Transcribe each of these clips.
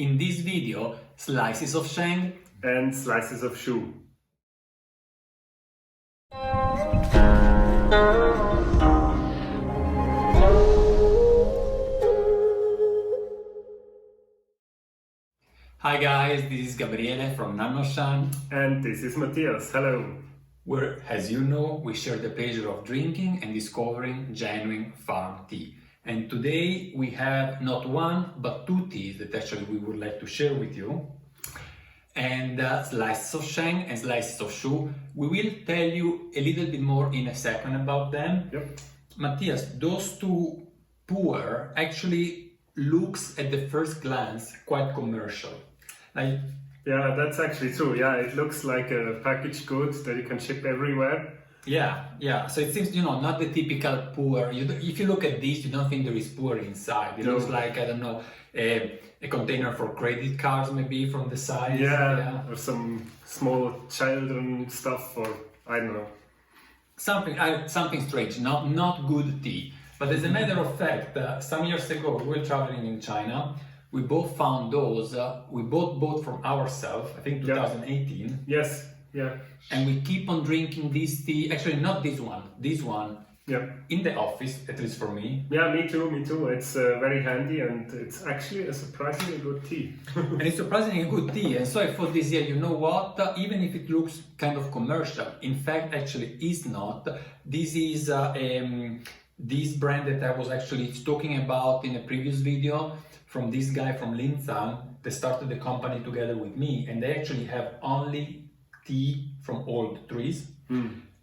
In this video, slices of Sheng and slices of Shu. Hi guys, this is Gabriele from nannuoshan. And this is Mathias, hello. Where, as you know, we share the pleasure of drinking and discovering genuine farm tea. And today we have not one, but two teas that actually we would like to share with you. And slices of Sheng and slices of Shu. We will tell you a little bit more in a second about them. Yep. Matthias, those two pu-erh actually looks at the first glance quite commercial. Yeah, that's actually true. Yeah, it looks like a packaged good that you can ship everywhere. Yeah. So it seems, not the typical pu-erh. If you look at this, you don't think there is pu-erh inside. It looks like, I don't know, a container for credit cards maybe from the side. Yeah, or some small children stuff, or I don't know. Something strange, not good tea. But as a matter of fact, some years ago we were traveling in China. We both found those. We both bought from ourselves, I think 2018. Yes, yeah. And we keep on drinking this tea. Actually, not this one. Yeah. In the office, at least for me. Yeah, me too. It's very handy and it's actually a surprisingly good tea. And it's surprisingly good tea. And so I thought this year, you know what? Even if it looks kind of commercial, in fact, actually is not. This is this brand that I was actually talking about in a previous video from this guy from Linzang that started the company together with me. And they actually have only tea from old trees.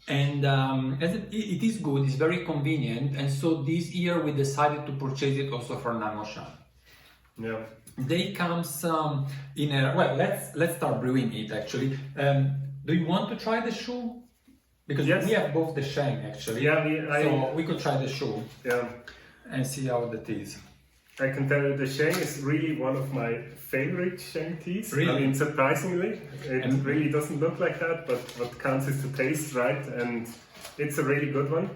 And as it is good, it's very convenient, and so this year we decided to purchase it also for nannuoshan. Yeah. They comes in a, well, let's start brewing it actually. Do you want to try the Shu? Because we have both the Sheng actually. Yeah, so we could try the Shu. Yeah. And see how that is. I can tell you the Sheng is really one of my favorite Sheng teas. Really? I mean, surprisingly, it really doesn't look like that, but what counts is the taste, right? And it's a really good one.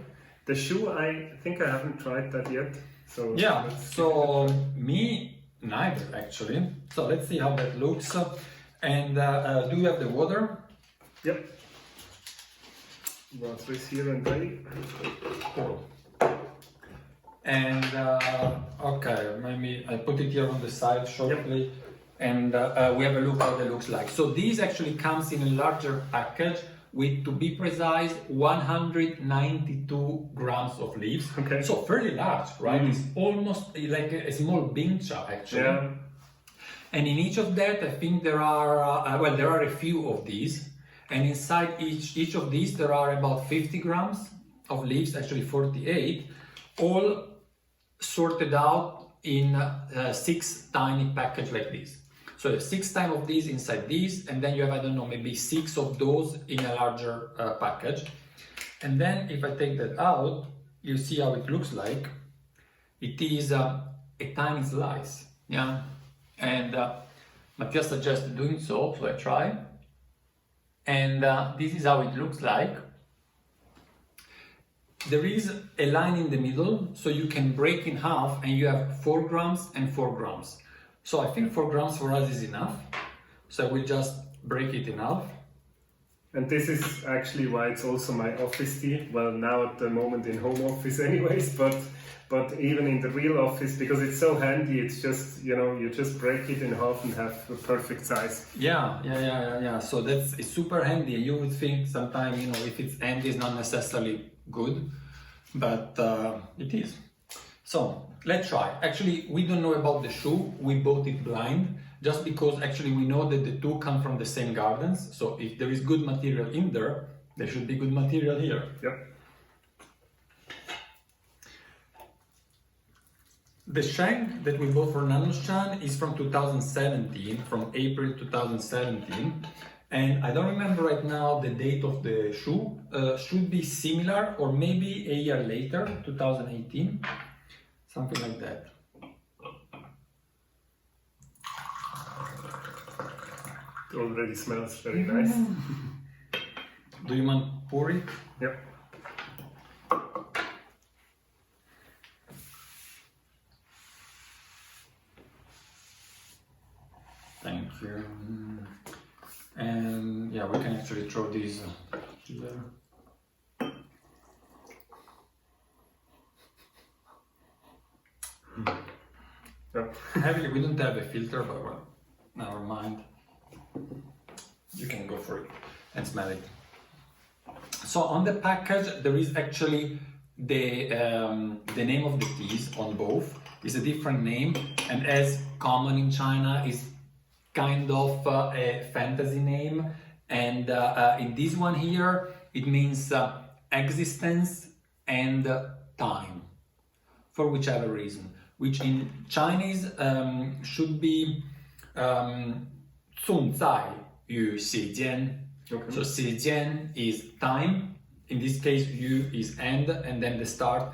The Shu, I think I haven't tried that yet. So yeah, so me neither actually. So let's see how that looks. And do you have the water? Yep. Water is here and ready. Cool. And okay, maybe I put it here on the side shortly. Yep. And we have a look how that looks like. So this actually comes in a larger package with, to be precise, 192 grams of leaves. Okay. So fairly large, right? It's almost like a small bincha actually. Yeah. And in each of that, I think there are, well, there are a few of these. And inside each of these, there are about 50 grams of leaves, actually 48, all sorted out in 6 tiny packages like this. So there's 6 times of these inside these, and then you have, I don't know, maybe 6 of those in a larger package. And then if I take that out, you see how it looks like. It is a tiny slice, yeah. And Matthias suggested doing so I try. And this is how it looks like. There is a line in the middle, so you can break in half and you have 4 grams and 4 grams. So I think 4 grams for us is enough. So we just break it in half. And this is actually why it's also my office tea. Well, now at the moment in home office anyways, but even in the real office, because it's so handy, it's just, you just break it in half and have a perfect size. Yeah. So it's super handy. You would think sometimes, if it's handy, it's not necessarily good, but it is. So let's try. Actually, we don't know about the Shu. We bought it blind, just because actually we know that the two come from the same gardens. So if there is good material in there, there should be good material here. Yep. The Sheng that we bought for nannuoshan is from 2017, from April 2017. And I don't remember right now the date of the Shu. Should be similar, or maybe a year later, 2018. Something like that. It already smells very nice. Do you want pour it? Yep. Thank you. And yeah, we can actually throw these here. Heavily, we don't have a filter, but well, never mind. You can go for it and smell it. So on the package, there is actually the name of the teas on both. It's a different name, and as common in China, is kind of a fantasy name. And in this one here, it means existence and time, for whichever reason. Which in Chinese should be 存在与时间. Okay. So 时间 is time, in this case 语 is end, and then the start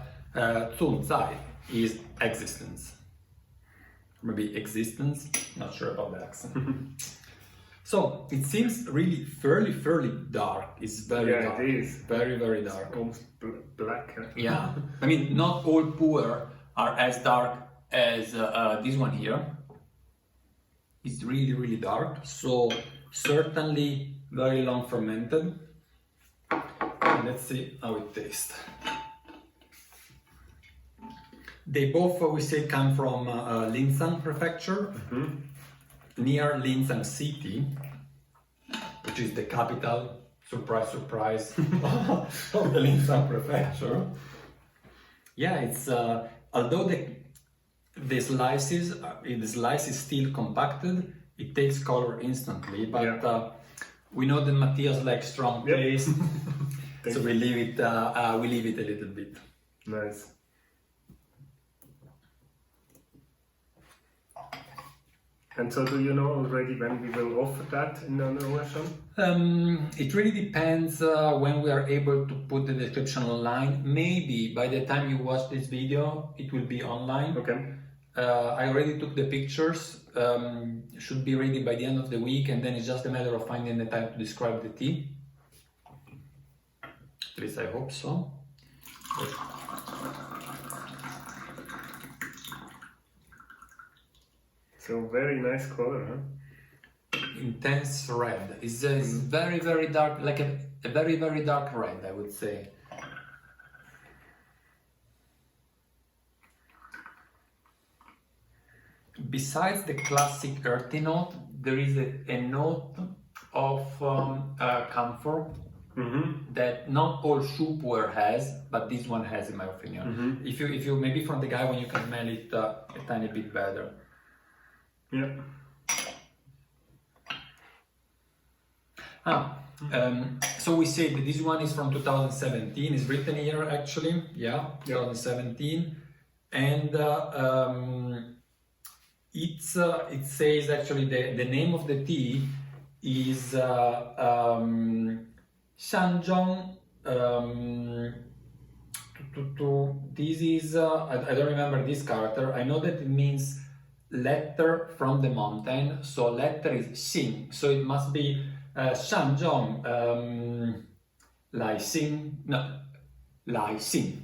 存在 is existence. Maybe existence, not sure about the accent. So it seems really fairly dark. It's very dark. It is. Very dark. Almost black. Huh? Yeah, I mean, not all pu-erh are as dark as this one here. It's really dark, so certainly very long fermented. And let's see how it tastes. They both, we say, come from Linzang prefecture, near Linzang city, which is the capital, surprise, of the Linzang prefecture. Yeah, it's although the slice is still compacted, it takes color instantly. But we know that Matthias likes strong taste, so we leave it a little bit. Nice. And so, do you know already when we will offer that in nannuoshan? It really depends when we are able to put the description online. Maybe by the time you watch this video, it will be online. Okay. I already took the pictures. Should be ready by the end of the week, and then it's just a matter of finding the time to describe the tea. At least I hope so. So very nice color, huh? Intense red. It's very dark, like a very dark red, I would say. Besides the classic earthy note, there is a note of camphor that not all Shu Pu'er has, but this one has, in my opinion. If you maybe from the guy when you can smell it a tiny bit better. Yeah. So we say that this one is from 2017. It's written here actually. Yeah, 2017, and it says actually the name of the tea is Shanzhong. This is I don't remember this character. I know that it means letter from the mountain, so letter is Xing, so it must be Shanzhong Lai Xing, no, Lai Xing.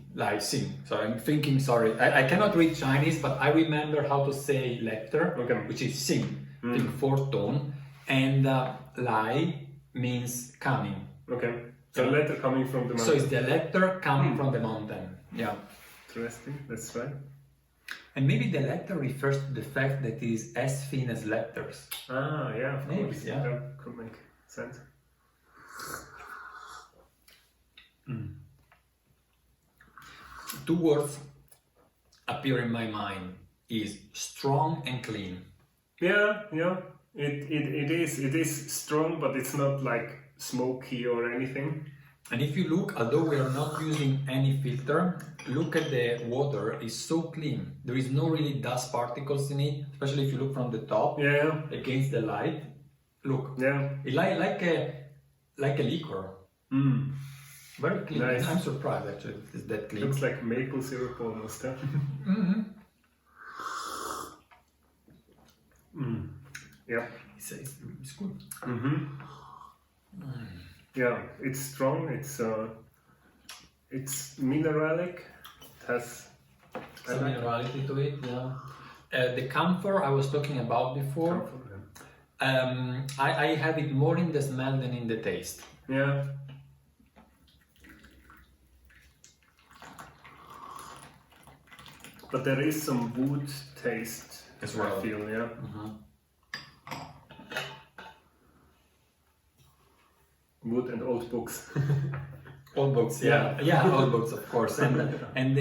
Sorry, I'm thinking, sorry, I cannot read Chinese, but I remember how to say letter, which is Xing, in fourth tone, and Lai means coming. Okay, so letter coming from the mountain. So it's the letter coming from the mountain, yeah. Interesting, that's right. And maybe the letter refers to the fact that it is as thin as letters. Ah, yeah, of Maybe, course. yeah. That could make sense. Two words appear in my mind is strong and clean. Yeah. It is strong, but it's not like smoky or anything. And if you look, although we are not using any filter, look at the water, it's so clean. There is no really dust particles in it, especially if you look from the top against the light. Look, it's like a liquor. Very clean. Nice. I'm surprised actually it's that clean. Looks like maple syrup almost. Huh? Yeah. It's good. Yeah, it's strong. It's mineralic. It has some minerality to it. Yeah. The camphor I was talking about before. I have it more in the smell than in the taste. Yeah. But there is some wood taste As well. I feel, yeah. Wood and old books. Old books, yeah, old books, of course. And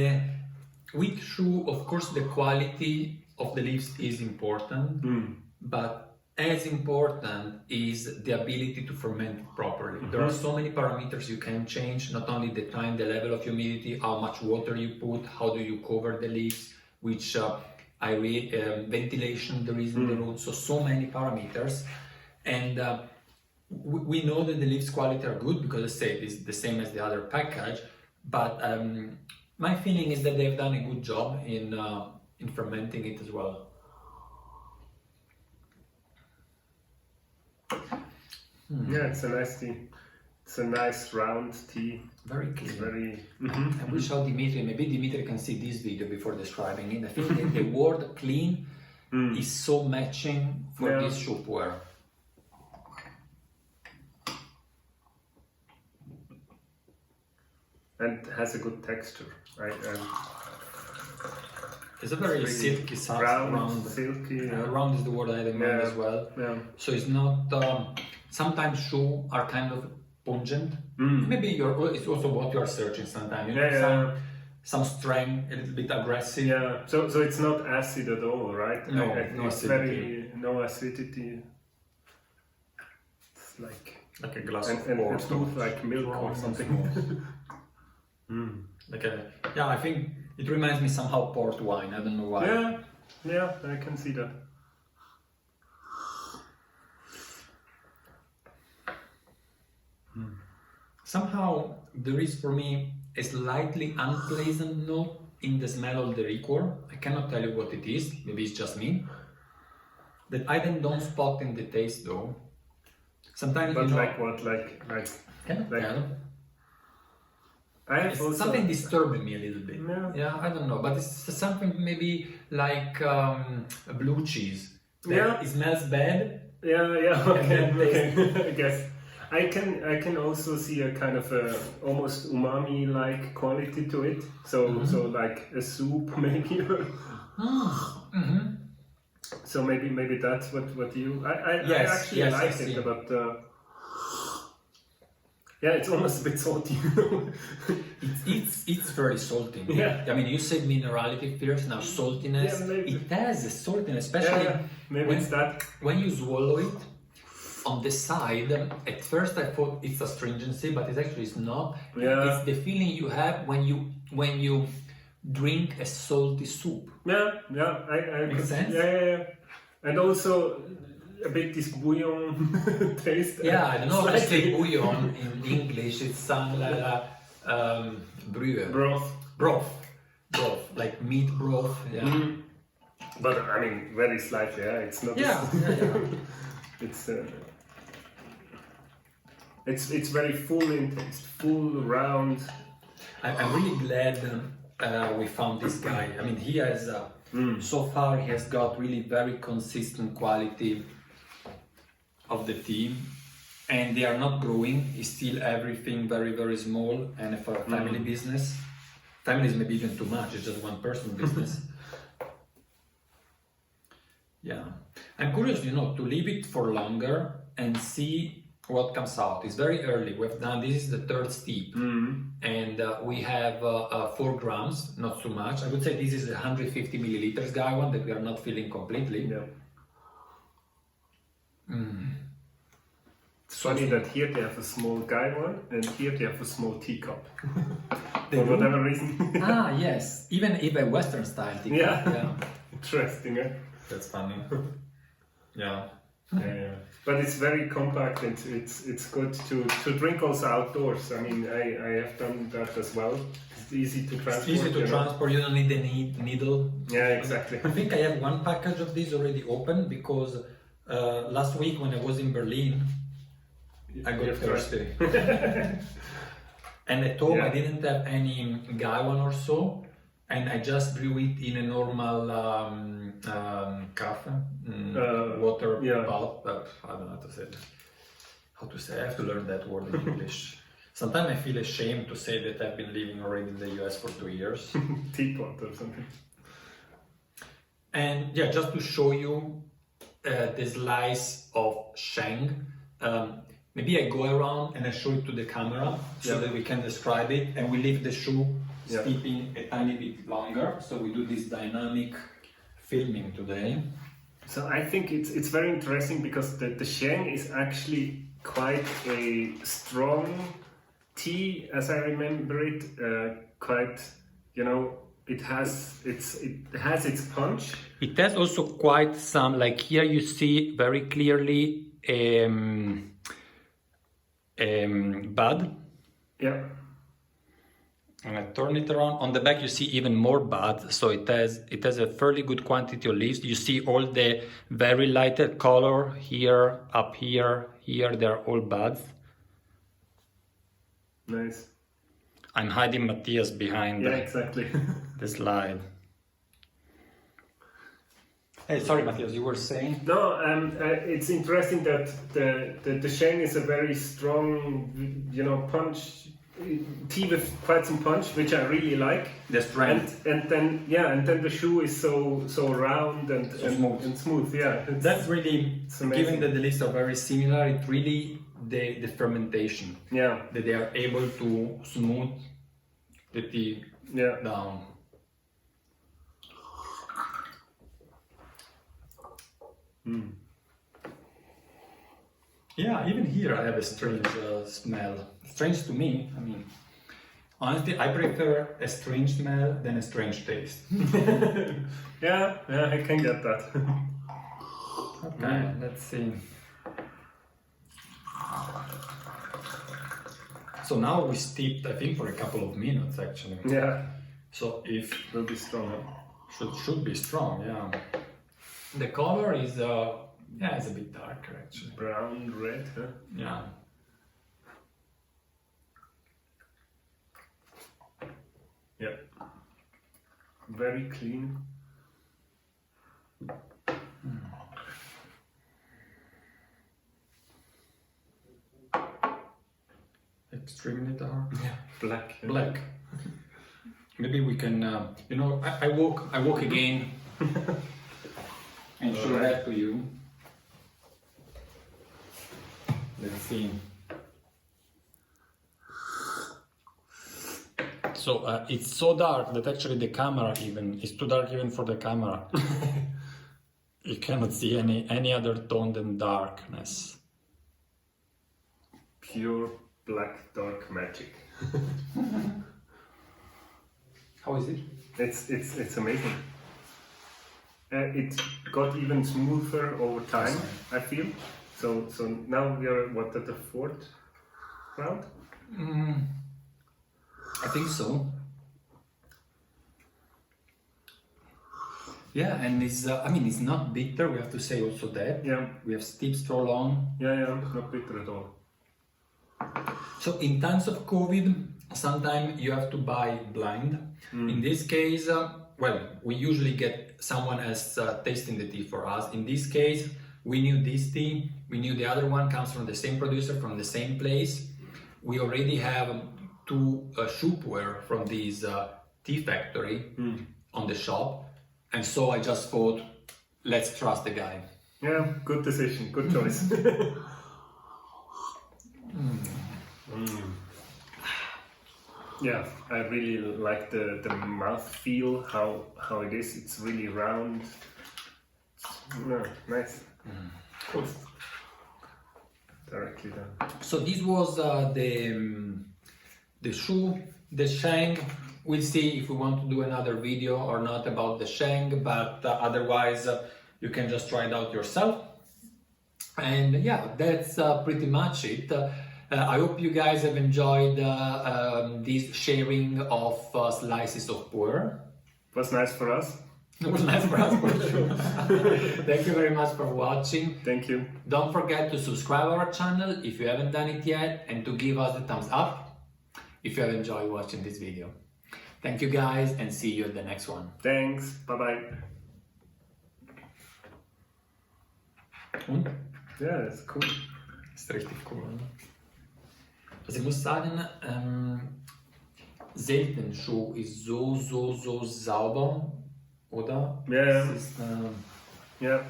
with Shu, of course, the quality of the leaves is important, but as important is the ability to ferment properly. There are so many parameters you can change, not only the time, the level of humidity, how much water you put, how do you cover the leaves, which ventilation there is in the room, so many parameters. And we know that the leaves quality are good because I say it's the same as the other package, but my feeling is that they've done a good job in fermenting it as well. Yeah, it's a nice tea. It's a nice round tea. Very clean. It's very. I wish how maybe Dimitri can see this video before describing it. I think that the word clean is so matching for this Shu Pu'er. And has a good texture, right? It's a very silky, soft, round. Silky. Round is the word I had in mind as well. Yeah. So it's not. Sometimes Shu are kind of pungent. Maybe it's also what you are searching sometimes. You know, some strength, a little bit aggressive. Yeah. So it's not acid at all, right? No, no it's acidity. No acidity. It's like a glass and, of and port. it looks like milk or something. I think it reminds me somehow port wine. I don't know why. Yeah, I can see that. Somehow there is for me a slightly unpleasant note in the smell of the liquor. I cannot tell you what it is. Maybe it's just me. That I then don't spot in the taste though. Sometimes, but you know, like what? Like cannot tell. It's also, something disturbing me a little bit. Yeah. I don't know, but it's something maybe like blue cheese. Yeah, it smells bad. Yeah. Okay. I guess I can also see a kind of a almost umami-like quality to it. So like a soup maybe. So maybe that's what you. I actually like it, but. Yeah, it's almost a bit salty. It's very salty. Yeah. I mean, you said minerality first, now saltiness. Yeah, it has a saltiness, especially it's that. When you swallow it on the side. At first, I thought it's astringency, but it's not. Yeah. It's the feeling you have when you drink a salty soup. Yeah. I Makes sense? Yeah. And also a bit this bouillon taste. Yeah, I don't know how to say bouillon in English. It's some broth, like meat broth. Yeah. But I mean, very slightly. Yeah, it's not. Yeah. It's very full in taste, full round. I'm really glad we found this guy. I mean, he has so far he has got really very consistent quality of the tea, and they are not growing. It's still everything very, very small, and for a family business, family is maybe even too much. It's just one person business. Yeah, I'm curious, to leave it for longer and see what comes out. It's very early. We've done, this is the third steep, and we have 4 grams, not too much. I would say this is a 150 milliliters guy one that we are not filling completely. Yeah. It's funny that here they have a small guy one, and here they have a small teacup. For whatever reason. Yes, even a Western style teacup. Yeah. Interesting, eh? That's funny. Yeah. But it's very compact, and it's good to drink also outdoors. I mean, I have done that as well. It's easy to transport. It's easy to transport, you don't need the needle. Yeah, exactly. I think I have one package of these already open because last week when I was in Berlin, I got thirsty. And at home I didn't have any guy one or so, and I just brew it in a normal Kaffee, water, yeah. pulp. I don't know how to say that. How to say? I have to learn that word in English. Sometimes I feel ashamed to say that I've been living already in the US for 2 years. Teapot or something. And yeah, just to show you the slice of Sheng, maybe I go around and I show it to the camera so that we can describe it, and we leave the shoe steeping a tiny bit longer. So we do this dynamic filming today. So I think it's very interesting because the Sheng is actually quite a strong tea, as I remember it. Quite, you know, it has its punch. It has also quite some, like here you see very clearly bud. Yeah. And I turn it around. On the back you see even more bud, so it has a fairly good quantity of leaves. You see all the very lighted color here, up here, they're all buds. Nice. I'm hiding Matthias behind exactly. the slide. Hey, sorry Matthias, you were saying? No, it's interesting that the Sheng is a very strong, you know, punch, tea with quite some punch, which I really like. The strength. And then the Shu is so round and smooth. Yeah, that's really, given that the leaves are very similar, it really the fermentation. Yeah. That they are able to smooth the tea down. Mm. Yeah, even here I have a strange smell. Strange to me. I mean, honestly, I prefer a strange smell than a strange taste. yeah, I can get that. Okay, let's see. So now we steeped, I think, for a couple of minutes actually. Yeah. So if it will be strong. Huh? Should be strong, yeah. The color is it's a bit darker actually. Brown, red, huh? Yeah. Yeah. Very clean. Extremely dark. Yeah. Black. Yeah. Black. Maybe we can, you know, I walk again and show that to you. Let's see. So it's so dark that actually the camera is too dark even for the camera. You cannot see any other tone than darkness. Pure black dark magic. How is it? It's amazing. It got even smoother over time, I feel. So now we are at the 4th round? I think so. Yeah, and it's it's not bitter, we have to say also that. Yeah. We have steep straw long. Yeah, not bitter at all. So in times of COVID, sometimes you have to buy blind. In this case, we usually get someone else tasting the tea for us. In this case, we knew this tea, we knew the other one comes from the same producer, from the same place. We already have 2 Shu Pu'er from this tea factory on the shop. And so I just thought, let's trust the guy. Yeah, good decision, good choice. Yeah, I really like the mouth feel, how it is. It's really round. Nice. Cool. Directly done. So this was the Shu, the Sheng. We'll see if we want to do another video or not about the Sheng, but otherwise you can just try it out yourself. And yeah, that's pretty much it. I hope you guys have enjoyed this sharing of slices of pu-erh. It was nice for us. It was nice for us, for sure. Thank you very much for watching. Thank you. Don't forget to subscribe our channel if you haven't done it yet, and to give us the thumbs up if you have enjoyed watching this video. Thank you guys, and see you at the next one. Thanks. Bye-bye. Und? Ja, das ist cool. Ist richtig cool. Ne? Also ich muss sagen, selten Shu ist so sauber, oder? Ja, ja. Es ist, Ja.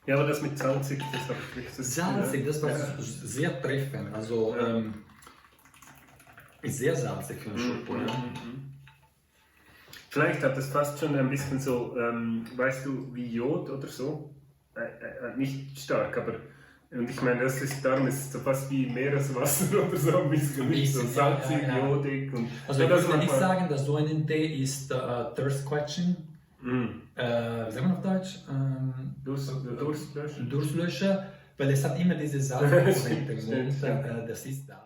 Ja, aber das mit salzig, das habe ich nicht so salzig, das war sehr treffend. Also ist sehr salzig für einen Shu Pu'er. Vielleicht hat das fast schon ein bisschen so, weißt du, wie Jod oder so. Nicht stark, aber. Und ich meine, darum ist es so fast wie Meereswasser oder so, ein bisschen so salzig, jodig. Und also ich würde nicht sagen, dass so ein Tee ist Thirst Quenching. Wie sagt man auf Deutsch? Durstlöscher. Durstlöscher, weil es hat immer diese Salzkomponente. Das ist da.